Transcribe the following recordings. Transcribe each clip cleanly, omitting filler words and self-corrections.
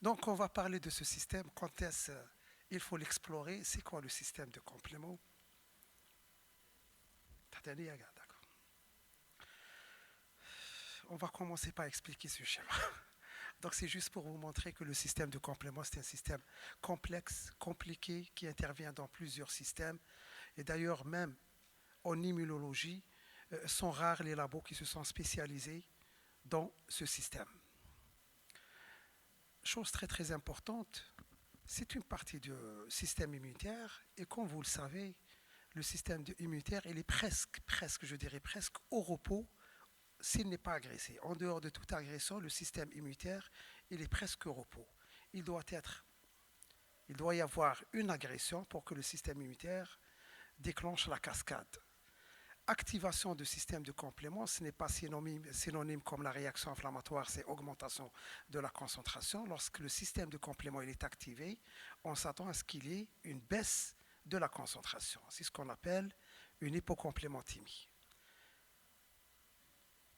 Donc, on va parler de ce système. Quand est-ce il faut l'explorer? C'est quoi le système de complément? D'accord. On va commencer par expliquer ce schéma. Donc, c'est juste pour vous montrer que le système de complément, c'est un système complexe, compliqué, qui intervient dans plusieurs systèmes. Et d'ailleurs, même en immunologie, sont rares les labos qui se sont spécialisés dans ce système. Chose très très importante, c'est une partie du système immunitaire et comme vous le savez, le système immunitaire, il est presque, je dirais presque au repos s'il n'est pas agressé. En dehors de toute agression, le système immunitaire, il est presque au repos. Il doit être, il doit y avoir une agression pour que le système immunitaire déclenche la cascade. Activation du système de complément, ce n'est pas synonyme comme la réaction inflammatoire, c'est augmentation de la concentration. Lorsque le système de complément il est activé, on s'attend à ce qu'il y ait une baisse de la concentration. C'est ce qu'on appelle une hypocomplémentémie.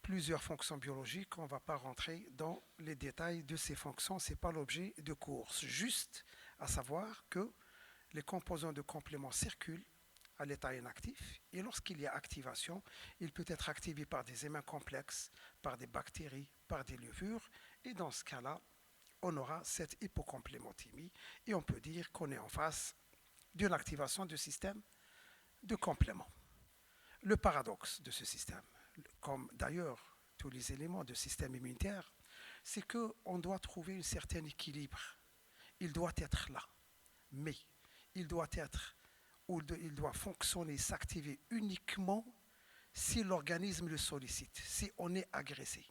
Plusieurs fonctions biologiques, on ne va pas rentrer dans les détails de ces fonctions, ce n'est pas l'objet de course. Juste à savoir que les composants de complément circulent à l'état inactif et lorsqu'il y a activation, il peut être activé par des humains complexes, par des bactéries, par des levures et dans ce cas-là, on aura cette hypocomplémentémie et on peut dire qu'on est en face d'une activation du système de complément. Le paradoxe de ce système, comme d'ailleurs tous les éléments du système immunitaire, c'est qu'on doit trouver un certain équilibre. Il doit être là, mais il doit être où il doit fonctionner, s'activer uniquement si l'organisme le sollicite, si on est agressé.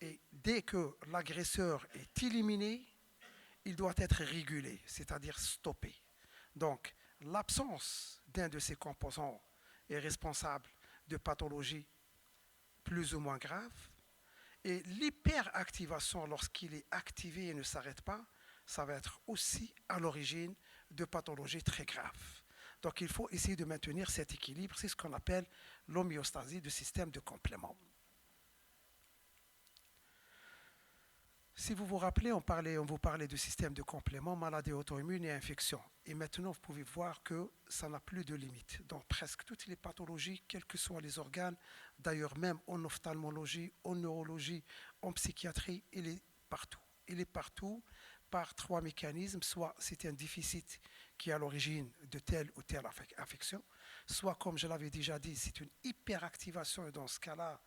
Et dès que l'agresseur est éliminé, il doit être régulé, c'est-à-dire stoppé. Donc, l'absence d'un de ces composants est responsable de pathologies plus ou moins graves. Et l'hyperactivation, lorsqu'il est activé et ne s'arrête pas, ça va être aussi à l'origine de pathologies très graves. Donc il faut essayer de maintenir cet équilibre, c'est ce qu'on appelle l'homéostasie du système de complément. Si vous vous rappelez, on vous parlait du système de complément, maladie auto-immune et infection. Et maintenant, vous pouvez voir que ça n'a plus de limite. Dans presque toutes les pathologies, quels que soient les organes, d'ailleurs même en ophtalmologie, en neurologie, en psychiatrie, il est partout. Il est partout par trois mécanismes. Soit c'est un déficit qui est à l'origine de telle ou telle affection, soit, comme je l'avais déjà dit, c'est une hyperactivation et dans ce cas-là,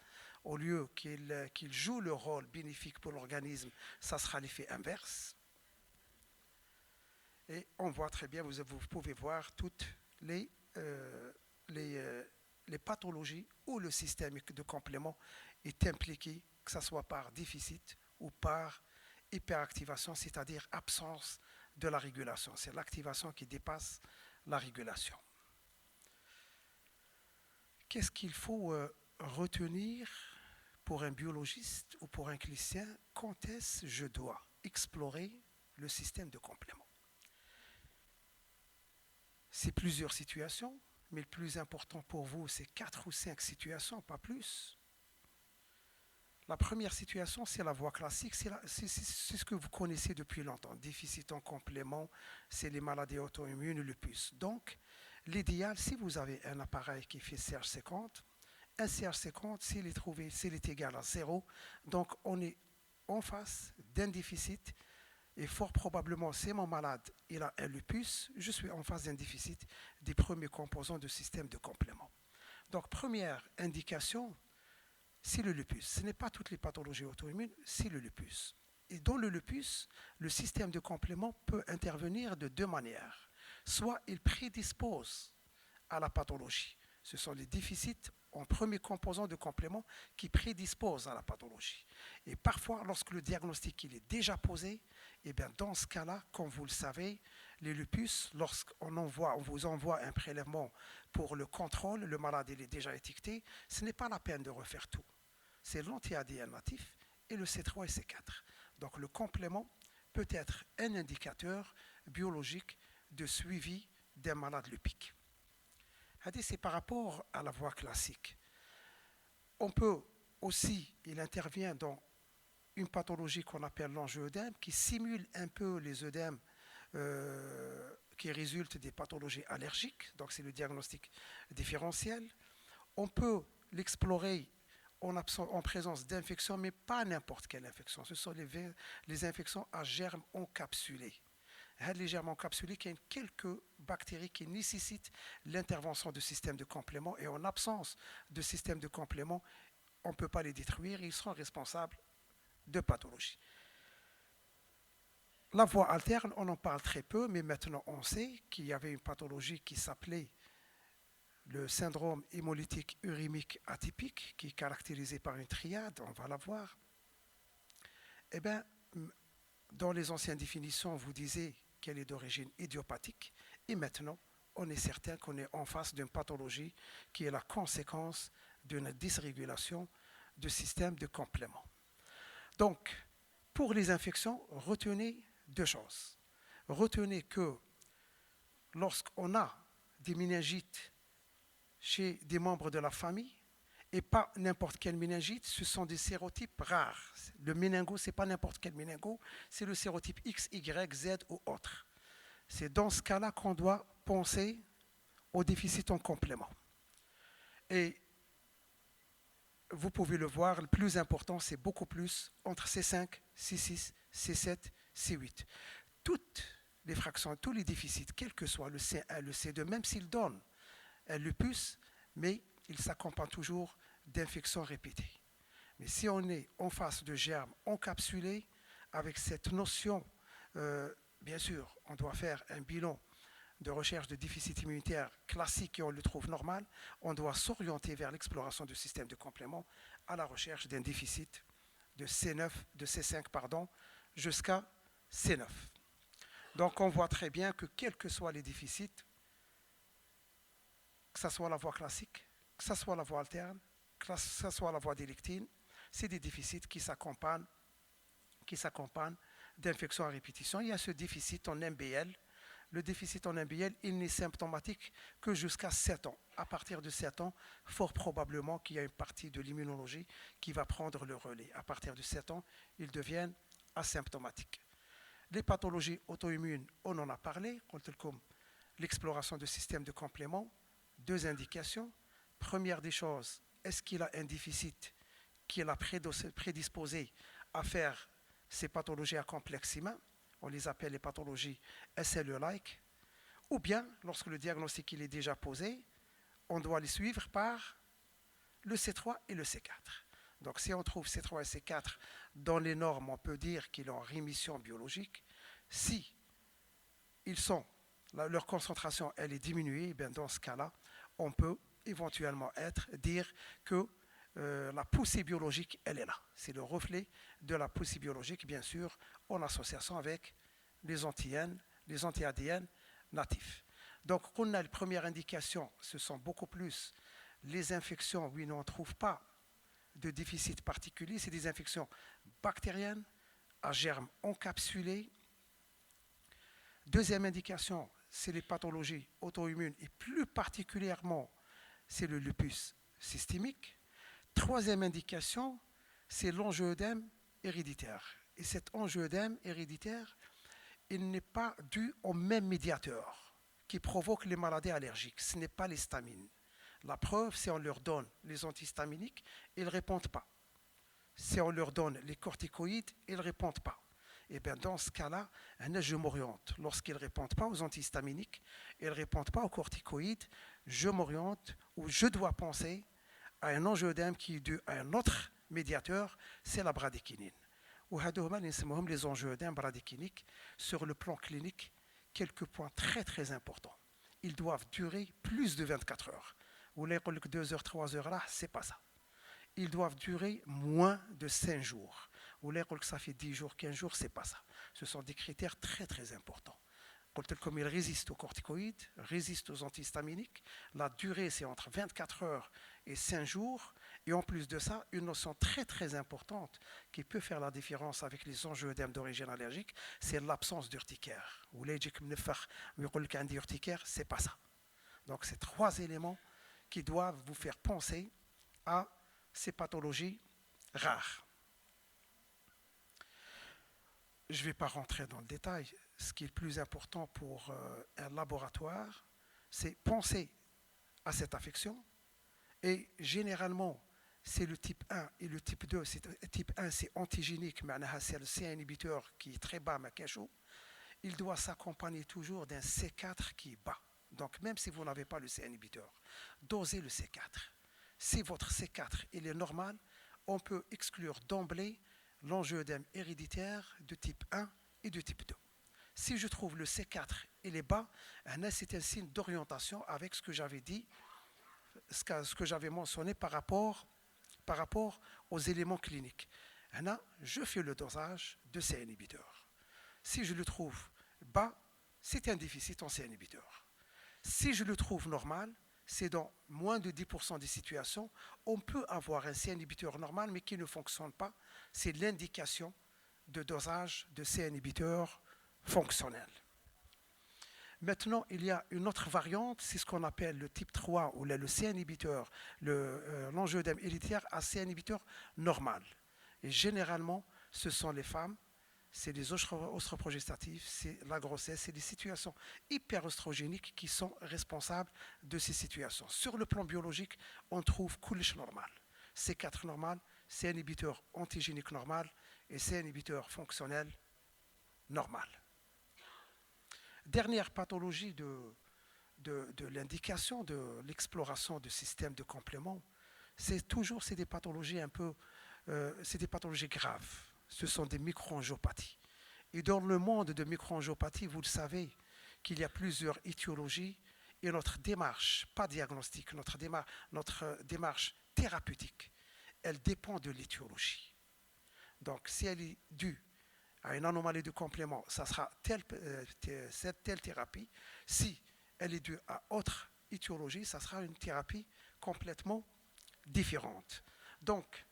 au lieu qu'il joue le rôle bénéfique pour l'organisme, ça sera l'effet inverse. Et on voit très bien, vous pouvez voir toutes les pathologies où le système de complément est impliqué, que ce soit par déficit ou par hyperactivation, c'est-à-dire absence de la régulation. C'est l'activation qui dépasse la régulation. Qu'est-ce qu'il faut retenir pour un biologiste ou pour un clinicien? Quand est-ce que je dois explorer le système de complément? C'est plusieurs situations, mais le plus important pour vous, c'est 4 ou 5 situations, pas plus. La première situation, c'est la voie classique, c'est ce que vous connaissez depuis longtemps. Déficit en complément, c'est les maladies auto-immunes, le lupus. Donc, l'idéal, si vous avez un appareil qui fait CH50, un CH50, s'il est égal à 0, donc on est en face d'un déficit et fort probablement, c'est mon malade, il a un lupus, je suis en face d'un déficit des premiers composants du système de complément. Donc, première indication, c'est le lupus. Ce n'est pas toutes les pathologies auto-immunes, c'est le lupus. Et dans le lupus, le système de complément peut intervenir de deux manières. Soit il prédispose à la pathologie. Ce sont les déficits en premier composant de complément qui prédisposent à la pathologie. Et parfois, lorsque le diagnostic il est déjà posé, et bien dans ce cas-là, comme vous le savez, les lupus, lorsqu'on vous envoie un prélèvement pour le contrôle, le malade il est déjà étiqueté, ce n'est pas la peine de refaire tout. C'est l'anti-ADN natif et le C3 et C4. Donc le complément peut être un indicateur biologique de suivi d'un malade lupique. C'est par rapport à la voie classique. On peut aussi, il intervient dans une pathologie qu'on appelle l'angioëdème, qui simule un peu les œdèmes qui résultent des pathologies allergiques. Donc, c'est le diagnostic différentiel. On peut l'explorer en présence d'infections, mais pas n'importe quelle infection. Ce sont les infections à germes encapsulés. Les germes encapsulés, il y a quelques bactéries qui nécessitent l'intervention de systèmes de complément, et en absence de système de complément, on ne peut pas les détruire, ils seront responsables de pathologies. La voie alterne, on en parle très peu, mais maintenant on sait qu'il y avait une pathologie qui s'appelait le syndrome hémolytique urémique atypique, qui est caractérisé par une triade, on va la voir. Eh bien, dans les anciennes définitions, on vous disait qu'elle est d'origine idiopathique, et maintenant, on est certain qu'on est en face d'une pathologie qui est la conséquence d'une dysrégulation du système de complément. Donc, pour les infections, retenez deux choses. Retenez que lorsqu'on a des méningites chez des membres de la famille, et pas n'importe quel méningite, ce sont des sérotypes rares. Le méningo, ce n'est pas n'importe quel méningo, c'est le sérotype X, Y, Z ou autre. C'est dans ce cas-là qu'on doit penser au déficit en complément. Et vous pouvez le voir, le plus important, c'est beaucoup plus entre C5, C6, C7, C8. Toutes les fractions, tous les déficits, quel que soit le C1, le C2, même s'ils donnent un lupus, mais ils s'accompagnent toujours d'infections répétées. Mais si on est en face de germes encapsulés, avec cette notion, bien sûr, on doit faire un bilan de recherche de déficit immunitaire classique et on le trouve normal, on doit s'orienter vers l'exploration du système de complément à la recherche d'un déficit de C9, de C5, pardon, jusqu'à C9. Donc on voit très bien que quels que soient les déficits, que ce soit la voie classique, que ce soit la voie alterne, que ce soit la voie délictine, c'est des déficits qui s'accompagnent d'infections à répétition. Il y a ce déficit en MBL. Le déficit en MBL, il n'est symptomatique que jusqu'à 7 ans. À partir de 7 ans, fort probablement qu'il y a une partie de l'immunologie qui va prendre le relais. À partir de 7 ans, ils deviennent asymptomatiques. Les pathologies auto-immunes, on en a parlé, comme l'exploration de systèmes de complément. Deux indications. Première des choses, est-ce qu'il a un déficit qui l'a prédisposé à faire ces pathologies à complexe humain? On les appelle les pathologies SLE-like. Ou bien, lorsque le diagnostic il est déjà posé, on doit les suivre par le C3 et le C4. Donc si on trouve C3 et C4 dans les normes, on peut dire qu'ils ont rémission biologique. Si leur concentration elle est diminuée, bien dans ce cas-là, on peut éventuellement dire que la poussée biologique, elle est là. C'est le reflet de la poussée biologique, bien sûr, en association avec les anti-ADN natifs. Donc, on a les premières indications, ce sont beaucoup plus les infections où on ne trouve pas de déficit particulier, c'est des infections bactériennes à germes encapsulés. Deuxième indication, c'est les pathologies auto-immunes et plus particulièrement, c'est le lupus systémique. Troisième indication, c'est l'angioëdème héréditaire. Et cet angioëdème héréditaire, il n'est pas dû au même médiateur qui provoque les maladies allergiques. Ce n'est pas l'histamine. La preuve, si on leur donne les antihistaminiques, ils ne répondent pas. Si on leur donne les corticoïdes, ils ne répondent pas. Et bien dans ce cas-là, je m'oriente. Lorsqu'ils ne répondent pas aux antihistaminiques, ils ne répondent pas aux corticoïdes, je m'oriente ou je dois penser à un angioëdème qui est dû à un autre médiateur, c'est la bradykinin. Ou les angioëdèmes bradykiniques, sur le plan clinique, quelques points très très importants. Ils doivent durer plus de 24 heures. Vous voulez dire que 2 heures, 3 heures là, c'est pas ça. Ils doivent durer moins de 5 jours. Vous voulez dire que ça fait 10 jours, 15 jours, c'est pas ça. Ce sont des critères très très importants. Comme ils résistent aux corticoïdes, résistent aux antihistaminiques, la durée c'est entre 24 heures et 5 jours. Et en plus de ça, une notion très très importante qui peut faire la différence avec les angioëdèmes d'origine allergique, c'est l'absence d'urticaire. Vous voulez dire que urticaire, c'est pas ça. Donc c'est 3 éléments qui doivent vous faire penser à ces pathologies rares. je ne vais pas rentrer dans le détail. Ce qui est le plus important pour un laboratoire, c'est penser à cette affection. Et généralement, c'est le type 1 et le type 2. Type 1, c'est antigénique, mais c'est le C inhibiteur qui est très bas, mais cachot. Il doit s'accompagner toujours d'un C4 qui est bas. Donc, même si vous n'avez pas le C inhibiteur, dosez le C4. Si votre C4 il est normal, on peut exclure d'emblée l'angioëdème héréditaire de type 1 et de type 2. Si je trouve le C4 il est bas, c'est un signe d'orientation avec ce que j'avais dit, ce que j'avais mentionné par rapport aux éléments cliniques. Je fais le dosage de ces inhibiteurs. Si je le trouve bas, c'est un déficit en C inhibiteur. Si je le trouve normal, c'est dans moins de 10% des situations, on peut avoir un C inhibiteur normal mais qui ne fonctionne pas. C'est l'indication de dosage de C inhibiteur fonctionnel. Maintenant, il y a une autre variante, c'est ce qu'on appelle le type 3 ou le C inhibiteur, l'angioëdème héréditaire à C inhibiteur normal. Et généralement, ce sont les femmes, c'est les oestroprogestatifs, c'est la grossesse, c'est des situations hyperoestrogéniques qui sont responsables de ces situations. Sur le plan biologique, on trouve couche normal, C4 normal, C inhibiteur antigénique normal et C inhibiteur fonctionnel normal. Dernière pathologie de l'indication de l'exploration du système de complément, c'est des pathologies c'est des pathologies graves. Ce sont des microangiopathies. Et dans le monde de microangiopathie, vous le savez, qu'il y a plusieurs étiologies et notre démarche, pas diagnostique, notre démarche thérapeutique, elle dépend de l'étiologie. Donc, si elle est due à une anomalie de complément, ça sera telle thérapie. Si elle est due à autre étiologie, ça sera une thérapie complètement différente. Donc,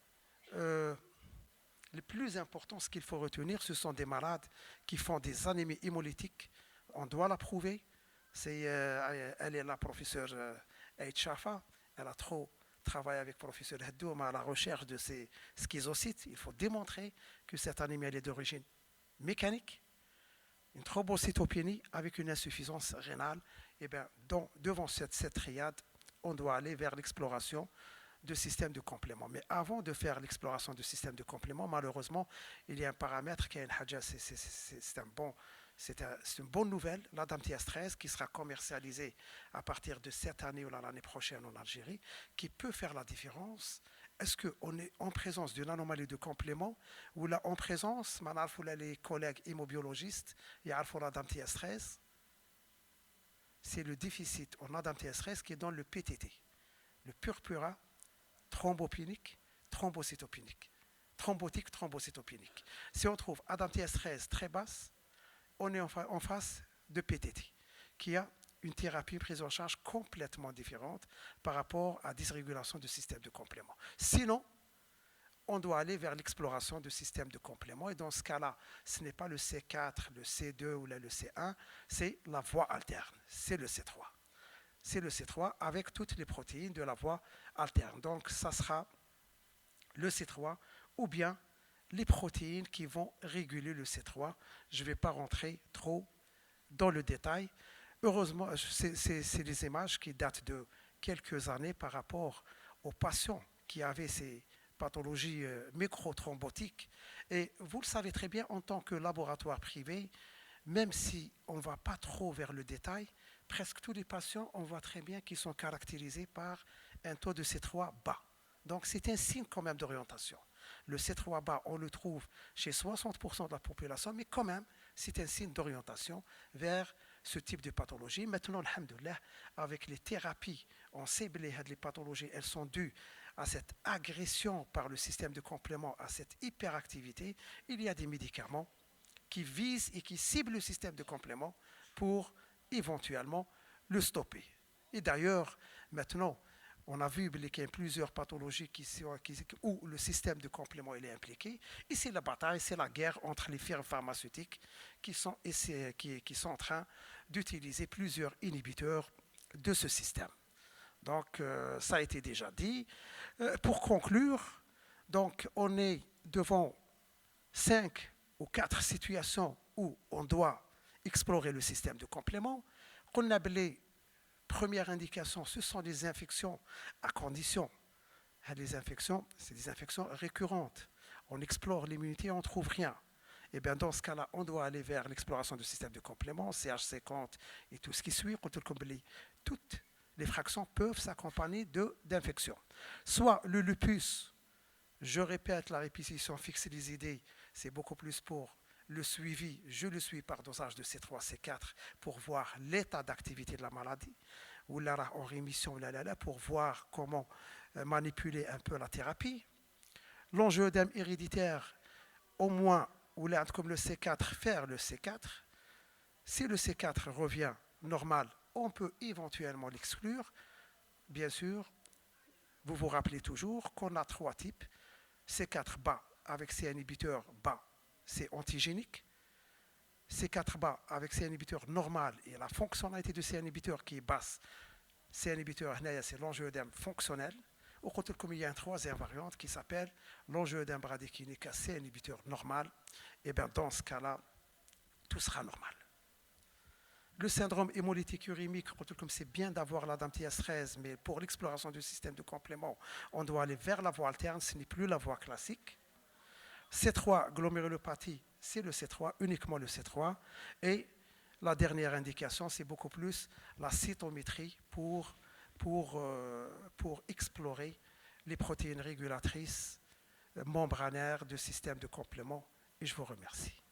le plus important, ce qu'il faut retenir, ce sont des malades qui font des anémies hémolytiques. On doit la prouver. Elle est la professeure Aïd Shafa. Elle a trop travaillé avec le professeur Haddoum à la recherche de ces schizocytes. Il faut démontrer que cette anémie elle est d'origine mécanique, une thrombocytopénie avec une insuffisance rénale. Et bien, devant cette triade, on doit aller vers l'exploration de système de complément. Mais avant de faire l'exploration du système de complément, malheureusement, il y a un paramètre qui est une bonne nouvelle, l'Adamtias 13, qui sera commercialisé à partir de cette année ou l'année prochaine en Algérie, qui peut faire la différence. Est-ce qu'on est en présence d'une anomalie de complément ou là en présence, les collègues hémobiologistes, il y a l'Adamtias 13, c'est le déficit en Adamtias 13 qui est dans le PTT, le purpura thrombopénique, thrombocytopénique, thrombotique, thrombocytopénique. Si on trouve Adamtias 13 très basse, on est en face de PTT, qui a une thérapie prise en charge complètement différente par rapport à dysrégulation du système de complément. Sinon, on doit aller vers l'exploration du système de complément. Et dans ce cas-là, ce n'est pas le C4, le C2 ou le C1, c'est la voie alterne, c'est le C3. C'est le C3 avec toutes les protéines de la voie alterne. Donc, ça sera le C3 ou bien les protéines qui vont réguler le C3. Je ne vais pas rentrer trop dans le détail. Heureusement, c'est des images qui datent de quelques années par rapport aux patients qui avaient ces pathologies microthrombotiques. Et vous le savez très bien, en tant que laboratoire privé, même si on ne va pas trop vers le détail, presque tous les patients, on voit très bien qu'ils sont caractérisés par un taux de C3 bas. Donc, c'est un signe quand même d'orientation. Le C3 bas, on le trouve chez 60% de la population, mais quand même, c'est un signe d'orientation vers ce type de pathologie. Maintenant, alhamdoulilah, avec les thérapies, on sait que les pathologies, elles sont dues à cette agression par le système de complément, à cette hyperactivité. Il y a des médicaments qui visent et qui ciblent le système de complément pour éventuellement le stopper. Et d'ailleurs, maintenant, on a vu qu'il y a plusieurs pathologies où le système de complément il est impliqué. Et c'est la bataille, c'est la guerre entre les firmes pharmaceutiques qui sont en train d'utiliser plusieurs inhibiteurs de ce système. Donc, ça a été déjà dit. Pour conclure, donc, on est devant 5 aux 4 situations où on doit explorer le système de complément. Qu'on a les premières indications, ce sont des infections à condition. Les infections, c'est des infections récurrentes. On explore l'immunité, on ne trouve rien. Et bien dans ce cas-là, on doit aller vers l'exploration du système de complément, CH50 et tout ce qui suit. Toutes les fractions peuvent s'accompagner d'infections. Soit le lupus, je répète, la répétition fixe les idées, c'est beaucoup plus pour le suivi, je le suis par dosage de C3, C4 pour voir l'état d'activité de la maladie, ou là en rémission, pour voir comment manipuler un peu la thérapie. L'angioëdème héréditaire, au moins, ou là, comme le C4, faire le C4. Si le C4 revient normal, on peut éventuellement l'exclure. Bien sûr, vous vous rappelez toujours qu'on a 3 types. C4 bas avec ses inhibiteurs bas, c'est antigénique. C4 bas avec ses inhibiteurs normal et la fonctionnalité de ces inhibiteurs qui est basse, ces inhibiteurs, c'est l'angioëdème fonctionnel. Au côté comme il y a une troisième variante qui s'appelle l'angioëdème bradykinique à C inhibiteur normal, et bien dans ce cas-là, tout sera normal. Le syndrome hémolytique urémique, comme c'est bien d'avoir la DAMTS 13, mais pour l'exploration du système de complément, on doit aller vers la voie alterne, ce n'est plus la voie classique. C3, glomérulopathie, c'est le C3, uniquement le C3. Et la dernière indication, c'est beaucoup plus la cytométrie pour explorer les protéines régulatrices membranaires du système de complément. Et je vous remercie.